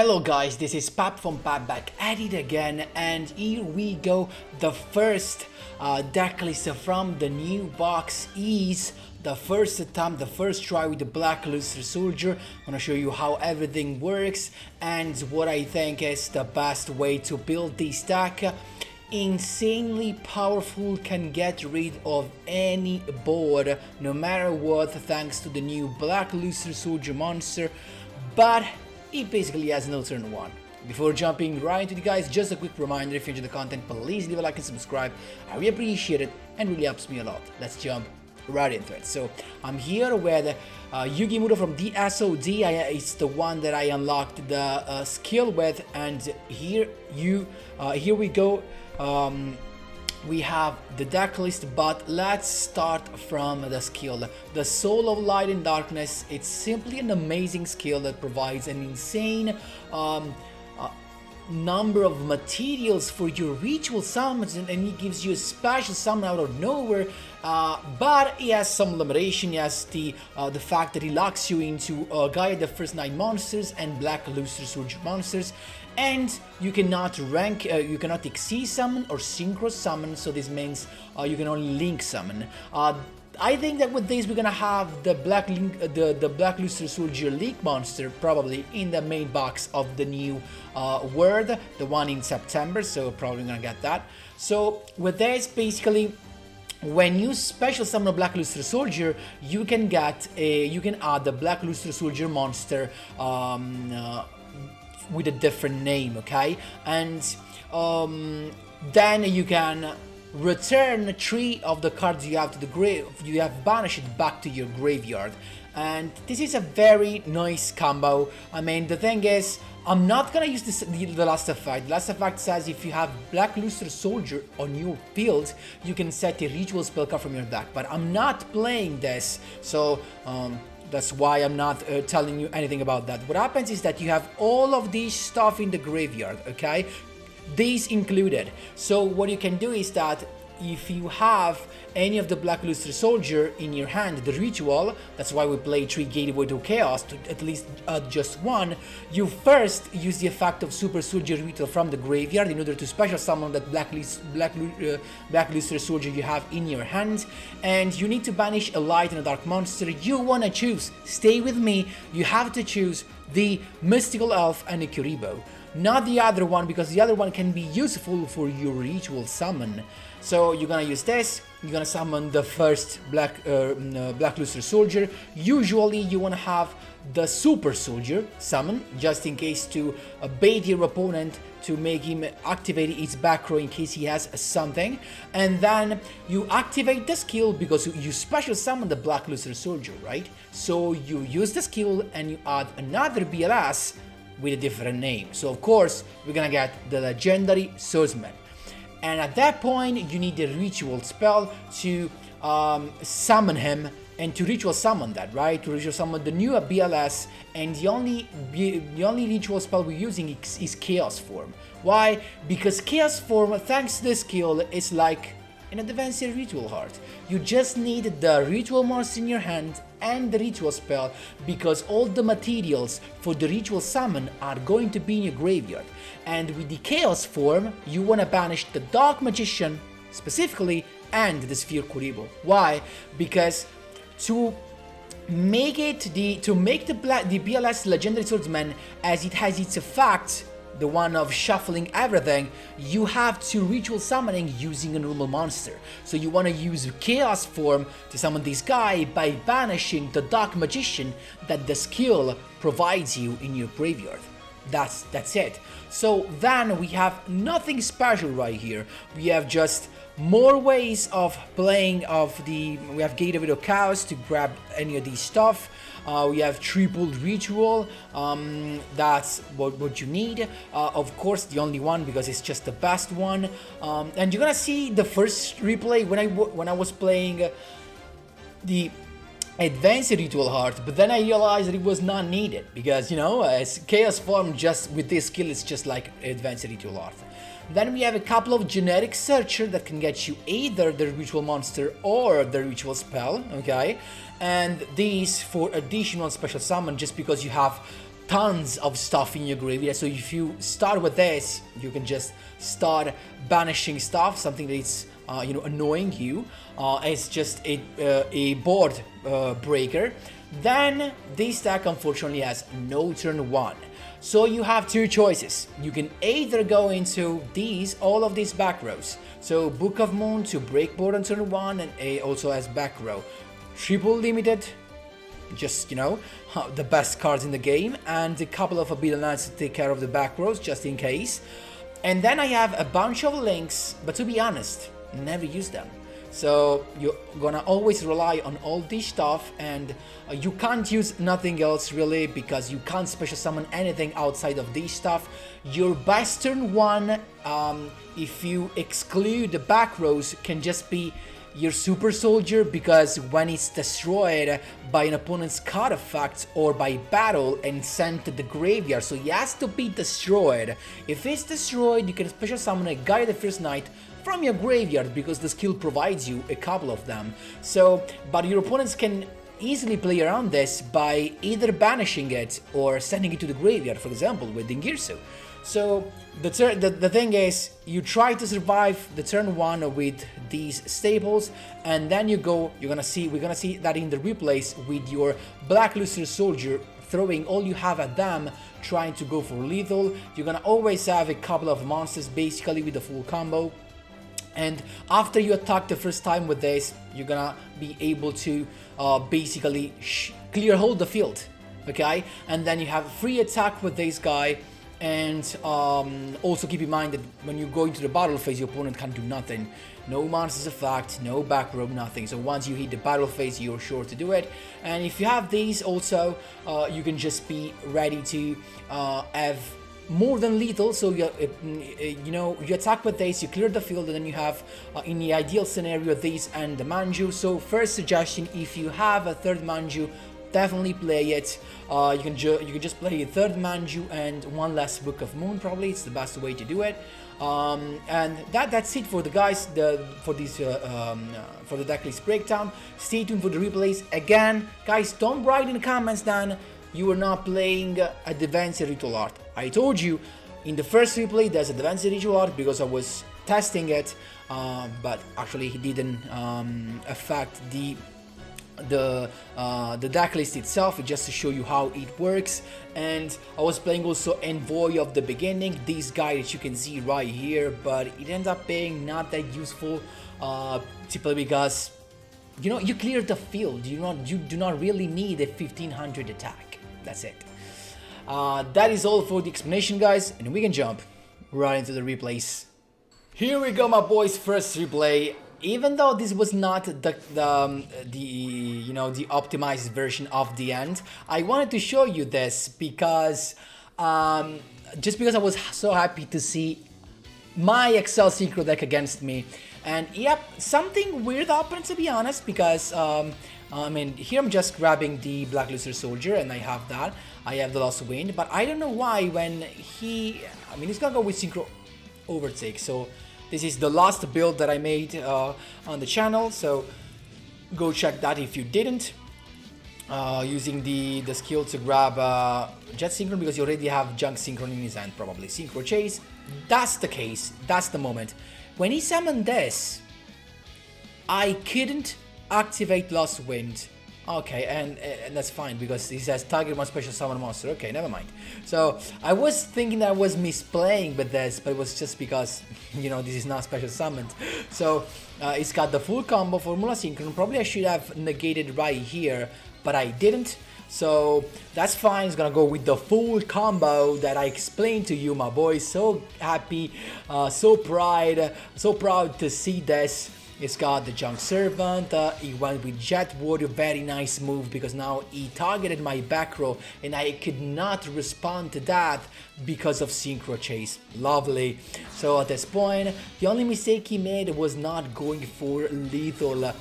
Hello guys, this is Pap from Pap back at it again, and here we go. The first deck list from the new box is the first attempt, the first try with the Black Luster Soldier. I'm gonna show you how everything works and what I think is the best way to build this deck. Insanely powerful, can get rid of any board no matter what thanks to the new Black Luster Soldier monster, but it basically has no turn 1. Before jumping right into the guys, just a quick reminder, if you enjoy the content, please leave a like and subscribe. I really appreciate it and really helps me a lot. Let's jump right into it. So I'm here with yugioh from the SOD. It's the one that I unlocked the skill with, and here we go. We have the deck list, but let's start from the skill. The Soul of Light and Darkness, it's simply an amazing skill that provides an insane number of materials for your ritual summons, and it gives you a special summon out of nowhere, but it has some limitation. It has the fact that it locks you into Gaia the First Night monsters and Black Luster Soldier monsters, and you cannot rank, you cannot exceed summon or synchro summon, so this means you can only link summon. I think that with this we're gonna have the Black Luster Soldier Link monster probably in the main box of the new World, the one in September, so probably gonna get that. So with this, basically, when you special summon a Black Luster Soldier, you can add the Black Luster Soldier monster with a different name, okay? And then you can return 3 of the cards you have to the grave, you have banished back to your graveyard, and this is a very nice combo. I mean, the thing is, I'm not gonna use the last effect. The last effect says if you have Black Luster Soldier on your field, you can set a ritual spell card from your deck, but I'm not playing this, so that's why I'm not telling you anything about that. What happens is that you have all of these stuff in the graveyard, okay? These included. So what you can do is that if you have any of the Black Luster Soldier in your hand, the ritual, that's why we play 3 Gateway to Chaos to at least just one, you first use the effect of Super Soldier Ritual from the graveyard in order to special summon that Black Luster Soldier you have in your hand, and you need to banish a light and a dark monster you wanna choose. Stay with me, you have to choose the Mystical Elf and the Kuriboh, not the other one, because the other one can be useful for your ritual summon. So you're gonna use this, you're gonna summon the first Black Luster Soldier. Usually you wanna have the Super Soldier summon, just in case to bait your opponent to make him activate his back row in case he has something, and then you activate the skill because you special summon the Black Luster Soldier, right? So you use the skill and you add another BLS with a different name. So of course we're gonna get the legendary SWORDSMAN, and at that point you need a ritual spell to summon him and to ritual summon that, right? To ritual summon the new BLS, and the only ritual spell we're using is Chaos Form. Why? Because Chaos Form, thanks to this skill, is like an advanced ritual heart. You just need the ritual monster in your hand and the ritual spell, because all the materials for the ritual summon are going to be in your graveyard. And with the Chaos Form, you want to banish the Dark Magician specifically and the Sphere Kuriboh. Why? Because to make the BLS Legendary Swordsman, as it has its effect, the one of shuffling everything, you have to ritual summoning using a normal monster. So you want to use Chaos Form to summon this guy by banishing the Dark Magician that the skill provides you in your graveyard. That's it. So then we have nothing special right here. We have just more ways of playing we have Gateway to Chaos to grab any of these stuff. We have triple ritual, that's what you need. Of course the only one, because it's just the best one. And you're gonna see the first replay when I was playing the Advanced Ritual Heart, but then I realized that it was not needed, because, you know, Chaos Form just with this skill is just like Advanced Ritual Heart. Then we have a couple of generic searcher that can get you either the ritual monster or the ritual spell, okay? And these for additional special summon, just because you have tons of stuff in your graveyard. So if you start with this, you can just start banishing stuff, something that is annoying you. It's just a board breaker. Then this deck unfortunately has no turn 1. So you have two choices. You can either go into all of these back rows. So Book of Moon to break board on turn 1, and also has back row. Triple limited, just the best cards in the game, and a couple of Forbidden Lands to take care of the back rows just in case. And then I have a bunch of links, but to be honest, never use them. So you're gonna always rely on all this stuff, and you can't use nothing else really, because you can't special summon anything outside of this stuff. Your best turn 1, if you exclude the back rows, can just be your super soldier, because when it's destroyed by an opponent's card effect or by battle and sent to the graveyard, so it has to be destroyed. If it's destroyed, you can special summon a Guy the First Knight from your graveyard, because the skill provides you a couple of them. So, but your opponents can easily play around this by either banishing it or sending it to the graveyard, for example with Dingirsu. So the thing is, you try to survive the turn 1 with these staples, and then we're gonna see that in the replays with your Black Luster Soldier throwing all you have at them, trying to go for lethal. You're gonna always have a couple of monsters basically with the full combo. And after you attack the first time with this, you're gonna be able to basically clear hold the field, okay? And then you have a free attack with this guy. And also keep in mind that when you go into the battle phase, your opponent can't do nothing. No monsters effect, no back row, nothing. So once you hit the battle phase, you're sure to do it. And if you have these also, you can just be ready to have more than lethal. So you attack with this, you clear the field, and then you have in the ideal scenario these and the Manju. So first suggestion, if you have a third Manju, definitely play it. You can just play a third Manju and one less Book of Moon. Probably it's the best way to do it. And that's it for the guys. For the deck list breakdown. Stay tuned for the replays. Again, guys, don't write in the comments that you are not playing Advanced Ritual Art. I told you in the first replay there's Advanced Ritual Art because I was testing it, but actually it didn't affect the deck list itself, just to show you how it works. And I was playing also Envoy of the Beginning, this guy that you can see right here, but it ends up being not that useful, simply because you clear the field. You do not really need a 1500 attack. That's it. That is all for the explanation, guys, and we can jump right into the replays. Here we go, my boys. First replay. Even though this was not the optimized version of the end, I wanted to show you this because just because I was so happy to see my Excel Synchro deck against me. And yep, something weird happened, to be honest, because I mean, here I'm just grabbing the Black Luster Soldier and I have that. I have the Lost Wind, but I don't know why when he's gonna go with Synchro Overtake. So this is the last build that I made on the channel, so go check that if you didn't. Using the skill to grab Jet Synchron because you already have Junk Synchron in his hand, probably. Synchro Chase, that's the case, that's the moment. When he summoned this, I couldn't activate Lost Wind. Okay, and that's fine because he says target one special summon monster. Okay, never mind. So I was thinking that I was misplaying with this, but it was just because this is not special summoned. So it's got the full combo Formula Synchron. Probably I should have negated right here, but I didn't. So that's fine. It's gonna go with the full combo that I explained to you, my boys. So happy, so proud to see this. It's got the Junk Servant, he went with Jet Warrior, very nice move because now he targeted my back row and I could not respond to that because of Synchro Chase. Lovely. So at this point, the only mistake he made was not going for lethal.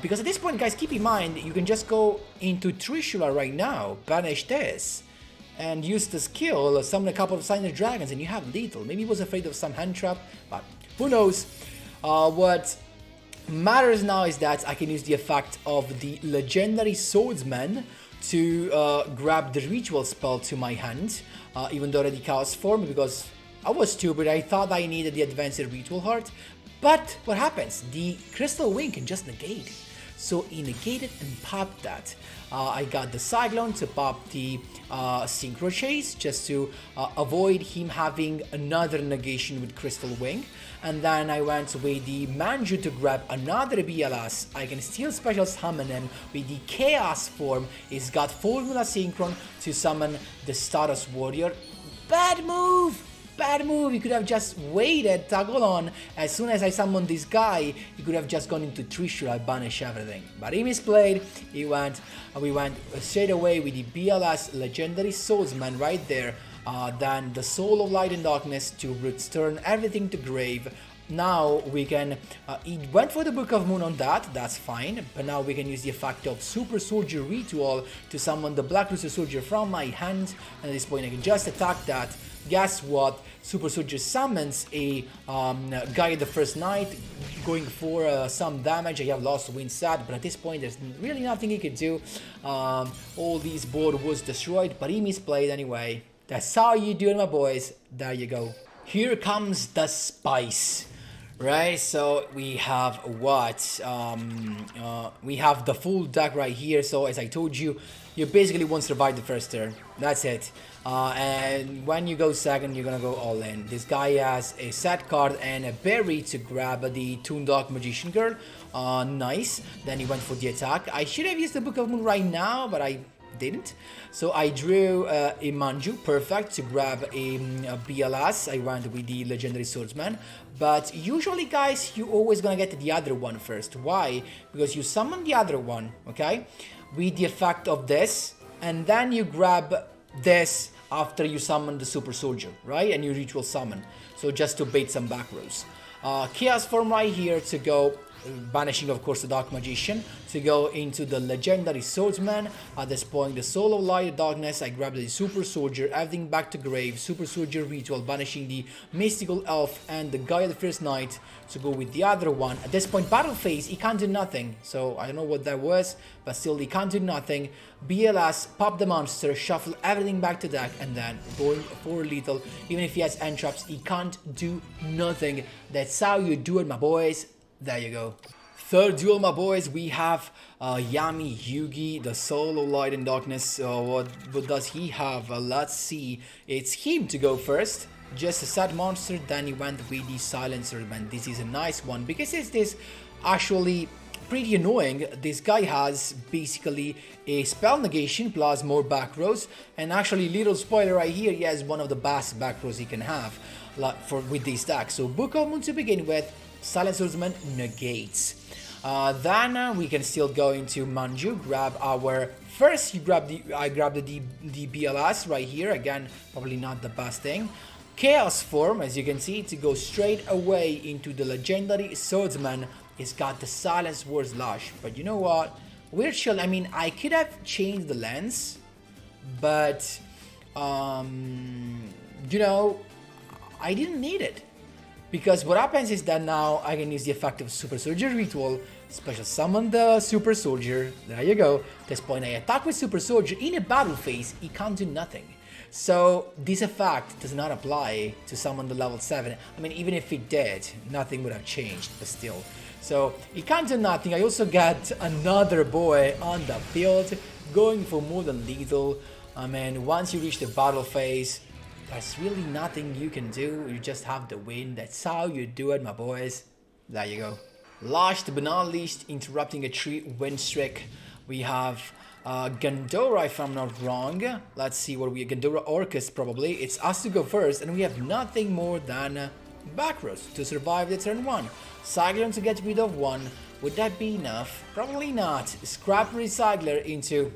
Because at this point, guys, keep in mind, you can just go into Trishula right now, banish this, and use the skill, summon a couple of Signer Dragons and you have lethal. Maybe he was afraid of some hand trap, but who knows. What matters now is that I can use the effect of the legendary Swordsman to grab the ritual spell to my hand, even though already chaos form, because I was stupid. I thought I needed the advanced ritual heart. But what happens? The crystal wing can just negate. So he negated and popped that. I got the Cyclone to pop the Synchro Chase just to avoid him having another negation with Crystal Wing. And then I went with the Manju to grab another BLS. I can still special summon him with the Chaos form. He's got Formula Synchron to summon the Stardust Warrior. Bad move! Bad move, you could have just waited, toggle on. As soon as I summoned this guy, he could have just gone into Trishul and banish everything. But he misplayed, we went straight away with the BLS Legendary Swordsman right there. Then the Soul of Light and Darkness to return everything to grave. Now we can, he went for the Book of Moon on that, that's fine, but now we can use the effect of Super Soldier Ritual to summon the Black Luster Soldier from my hand, and at this point I can just attack that. Guess what? Super Soldier summons a guy at the first night, going for some damage. I have lost Wind Sad, but at this point there's really nothing he could do. All this board was destroyed, but he misplayed anyway. That's how you do it, my boys. There you go. Here comes the spice. Right, so we have what? We have the full deck right here. So as I told you, you basically won't survive the first turn. That's it. And when you go second, you're gonna go all in. This guy has a set card and a berry to grab the Toon Dark Magician Girl. Nice. Then he went for the attack. I should have used the Book of Moon right now, but I didn't. So I drew a Manju, perfect, to grab a BLS. I went with the Legendary Swordsman. But usually, guys, you always gonna get the other one first. Why? Because you summon the other one, okay, with the effect of this, and then you grab this after you summon the Super Soldier, right? And you ritual summon. So just to bait some back rows. Chaos form right here to go, banishing of course the Dark Magician, to go into the Legendary Swordsman. At this point the Soul of Light Darkness, I grabbed the Super Soldier, everything back to grave, Super Soldier Ritual, banishing the Mystical Elf and the guy of the first night to go with the other one. At this point battle phase, he can't do nothing, so I don't know what that was, but still he can't do nothing. BLS, pop the monster, shuffle everything back to deck, and then going for lethal. Even if he has end traps, he can't do nothing. That's how you do it, my boys. There you go. Third duel, my boys, we have Yami Yugi, the Soul of Light and Darkness. What does he have? Let's see. It's him to go first. Just a sad monster, then he went with the Silencer, man. This is a nice one because it's this actually pretty annoying. This guy has basically a spell negation plus more back rows, and actually, little spoiler right here, he has one of the best back rows he can have with this deck. So Book of Moon to begin with. Silent Swordsman negates. Then we can still go into Manju, grab our first. I grabbed the BLS right here. Again, probably not the best thing. Chaos form, as you can see, to go straight away into the Legendary Swordsman. It's got the Silence War Slash, but you know what? We're chill. I mean, I could have changed the lens, but you know, I didn't need it. Because what happens is that now I can use the effect of Super Soldier Ritual, special summon the Super Soldier, there you go. At this point I attack with Super Soldier, in a battle phase he can't do nothing. So this effect does not apply to summon the level 7, I mean even if it did, nothing would have changed, but still. So he can't do nothing. I also got another boy on the field, going for more than lethal. I mean, once you reach the battle phase, there's really nothing you can do, you just have to win. That's how you do it, my boys. There you go. Last but not least, interrupting a 3-win streak, we have Gandora, if I'm not wrong. Let's see what we... Gandora Orcus, probably. It's us to go first, and we have nothing more than back rows to survive the turn 1. Cyclone to get rid of 1. Would that be enough? Probably not. Scrap Recycler into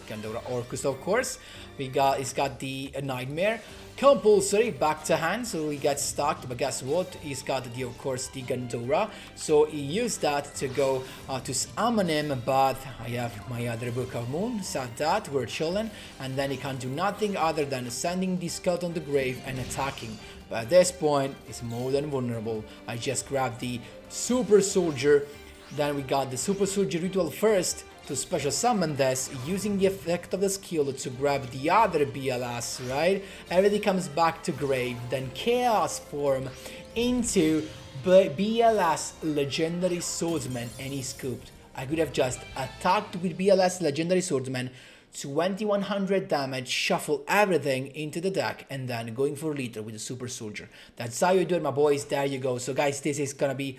Gandora Orcus, of course. He's got the Nightmare. Compulsory back to hand, so he gets stuck, but guess what? He's got the, of course, the Gandora, so he used that to go to summon him, but I have my other Book of Moon, set that, we're chilling, and then he can't do nothing other than sending the Scout on the grave and attacking. But at this point, it's more than vulnerable. I just grabbed the Super Soldier, then we got the Super Soldier Ritual first to special summon this using the effect of the skill to grab the other BLS, right? Everything comes back to grave, then chaos form into BLS Legendary Swordsman, and he scooped. I could have just attacked with BLS Legendary Swordsman, 2100 damage, shuffle everything into the deck, and then going for Lethal with the Super Soldier. That's how you do it, my boys. There you go. So guys, this is gonna be,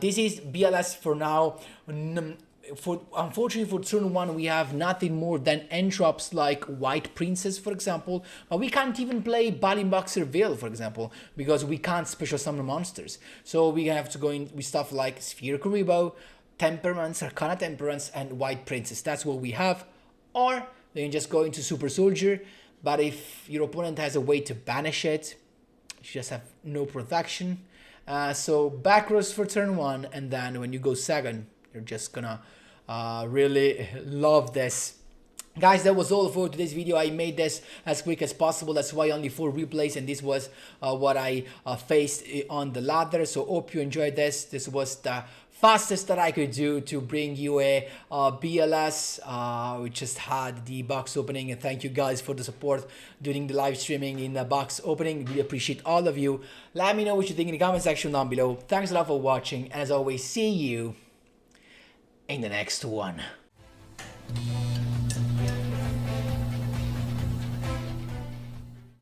this is BLS for now. Unfortunately for turn 1 we have nothing more than entrops like White Princess, for example, but we can't even play Boxer Veil, for example, because we can't special summon monsters. So we have to go in with stuff like Sphere Kuribo, Temperaments, Arcana Temperance, and White Princess. That's what we have. Or you can just go into Super Soldier, but if your opponent has a way to banish it, you just have no protection. So back rows for turn 1, and then when you go second, you're just gonna really love this. Guys, that was all for today's video. I made this as quick as possible. That's why only 4 replays, and this was what I faced on the ladder. So hope you enjoyed this. This was the fastest that I could do to bring you a BLS. We just had the box opening, and thank you guys for the support during the live streaming in the box opening. Really appreciate all of you. Let me know what you think in the comment section down below. Thanks a lot for watching, and as always, see you in the next one.